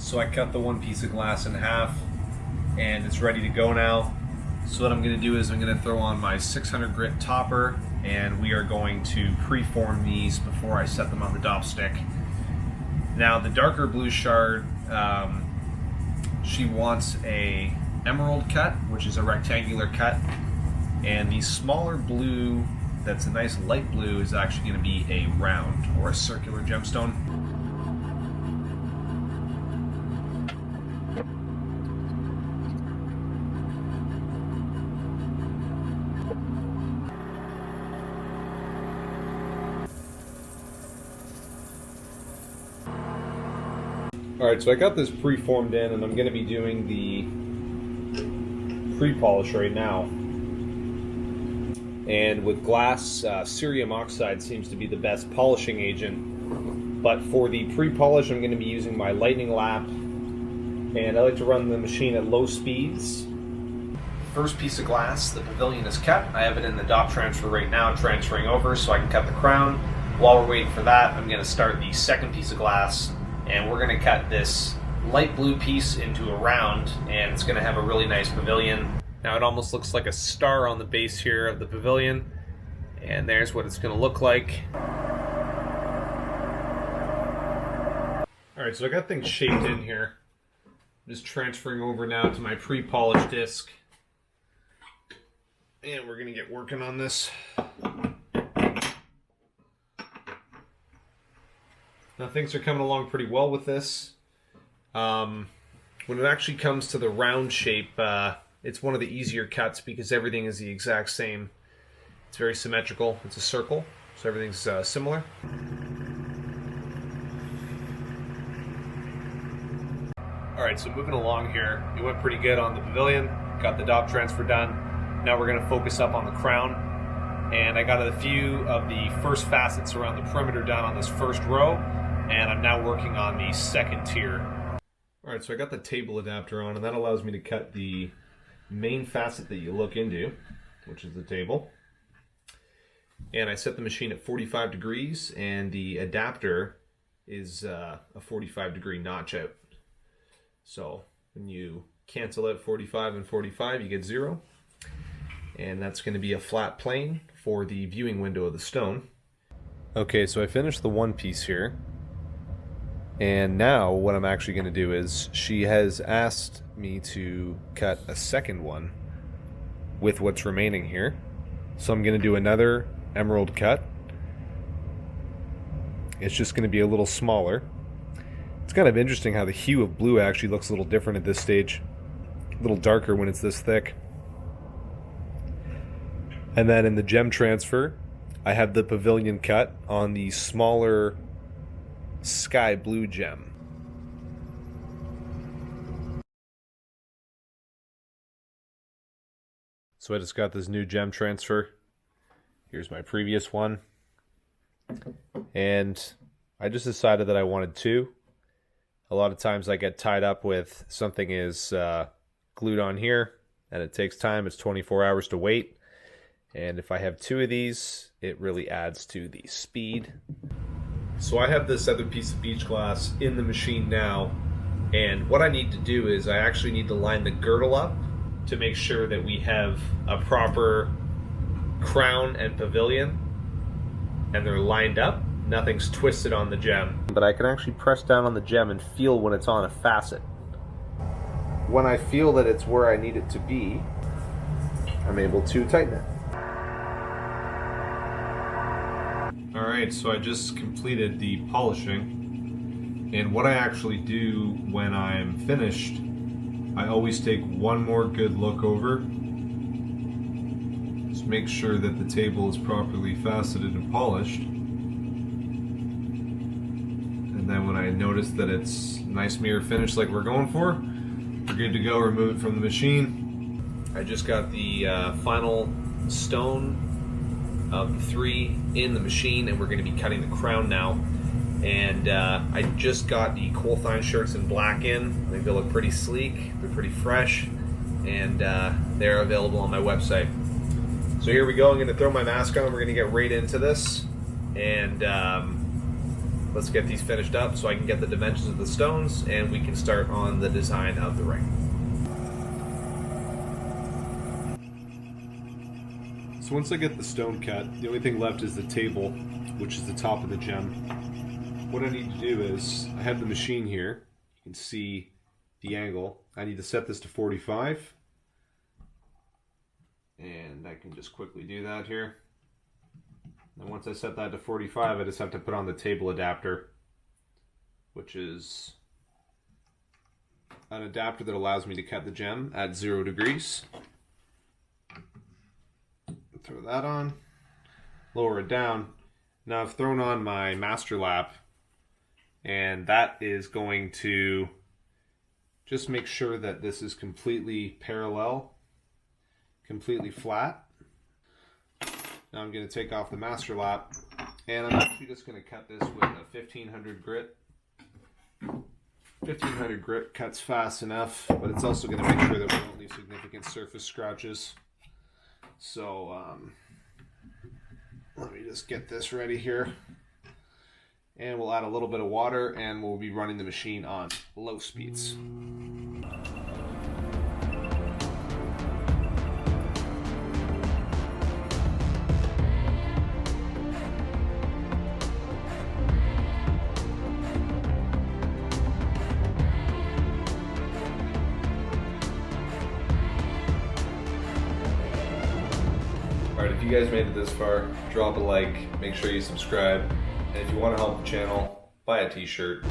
So I cut the one piece of glass in half and it's ready to go now. So what I'm going to do is I'm going to throw on my 600 grit topper and we are going to preform these before I set them on the dop stick. Now the darker blue shard, she wants a emerald cut, which is a rectangular cut, and the smaller blue that's a nice light blue is actually going to be a round or a circular gemstone. Alright, so I got this pre-formed in and I'm going to be doing the pre-polish right now. And with glass, cerium oxide seems to be the best polishing agent. But for the pre-polish, I'm going to be using my lightning lap. And I like to run the machine at low speeds. First piece of glass, the pavilion is cut. I have it in the dop transfer right now, transferring over so I can cut the crown. While we're waiting for that, I'm going to start the second piece of glass. And we're going to cut this light blue piece into a round, and it's going to have a really nice pavilion. Now it almost looks like a star on the base here of the pavilion, and there's what it's going to look like. Alright, so I got things shaped in here. I'm just transferring over now to my pre-polished disc. And we're going to get working on this. Now things are coming along pretty well with this. When it actually comes to the round shape, it's one of the easier cuts because everything is the exact same. It's very symmetrical. It's a circle, so everything's similar. Alright, so moving along here, it went pretty good on the pavilion. Got the dop transfer done. Now we're going to focus up on the crown. And I got a few of the first facets around the perimeter done on this first row. And I'm now working on the second tier. Alright, so I got the table adapter on, and that allows me to cut the main facet that you look into, which is the table. And I set the machine at 45 degrees, and the adapter is a 45 degree notch out. So when you cancel out 45 and 45, you get 0. And that's going to be a flat plane for the viewing window of the stone. Okay, so I finished the one piece here. And now what I'm actually going to do is she has asked me to cut a second one with what's remaining here. So I'm going to do another emerald cut. It's just going to be a little smaller. It's kind of interesting how the hue of blue actually looks a little different at this stage. A little darker when it's this thick. And then in the gem transfer, I have the pavilion cut on the smaller sky blue gem. So I just got this new gem transfer. Here's my previous one. And I just decided that I wanted two. A lot of times I get tied up with something is glued on here and it takes time. It's 24 hours to wait. And if I have two of these, it really adds to the speed. So I have this other piece of beach glass in the machine now, and what I need to do is I actually need to line the girdle up to make sure that we have a proper crown and pavilion, and they're lined up. Nothing's twisted on the gem. But I can actually press down on the gem and feel when it's on a facet. When I feel that it's where I need it to be, I'm able to tighten it. Alright, so I just completed the polishing, and what I actually do when I'm finished, I always take one more good look over. Just make sure that the table is properly faceted and polished. And then when I notice that it's nice mirror finish like we're going for, we're good to go. Remove it from the machine. I just got the final stone of the 3 in the machine, and we're going to be cutting the crown now. And I just got the Colthine shirts in black in. I think they look pretty sleek, they're pretty fresh, and they're available on my website. So here we go. I'm going to throw my mask on. We're going to get right into this, and let's get these finished up so I can get the dimensions of the stones and we can start on the design of the ring. So once I get the stone cut, the only thing left is the table, which is the top of the gem. What I need to do is, I have the machine here. You can see the angle. I need to set this to 45. And I can just quickly do that here. And once I set that to 45, I just have to put on the table adapter, which is an adapter that allows me to cut the gem at 0 degrees. Throw that on, lower it down. Now I've thrown on my master lap, and that is going to just make sure that this is completely parallel, completely flat. Now I'm going to take off the master lap, and I'm actually just going to cut this with a 1500 grit. 1500 grit cuts fast enough, but it's also going to make sure that we don't leave significant surface scratches. So let me just get this ready here, and we'll add a little bit of water and we'll be running the machine on low speeds. Alright, if you guys made it this far, drop a like, make sure you subscribe, and if you want to help the channel, buy a t-shirt.